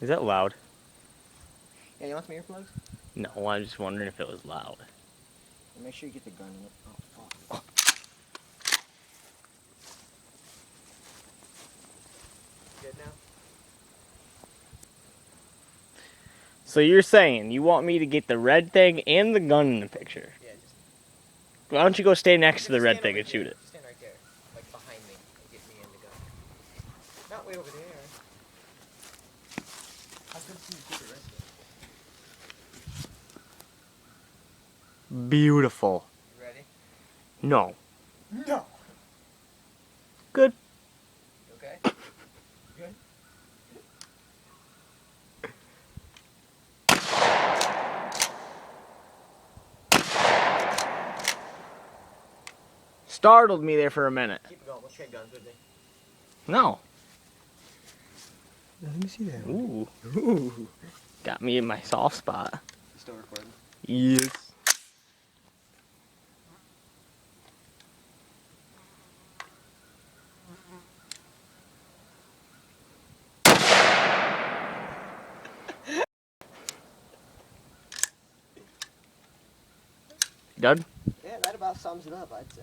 Is that loud? Yeah, you want some earplugs? No, I'm just wondering if it was loud. Make sure you get the gun in it. Oh, fuck. Good now? So you're saying you want me to get the red thing and the gun in the picture? Yeah, just... Why don't you go stay next to the Just red stand thing over and here. shoot it? Just stand right there. Like behind me. And get me in the gun. Not way over there. How good can you keep it right there? Beautiful. You ready? No. No! Good. Okay? Good? Startled me there for a minute. Keep it going. We'll trade guns with me. No. Let me see that. Ooh. Ooh. Got me in my soft spot. You still recording? Yes. Done? Yeah, that about sums it up, I'd say.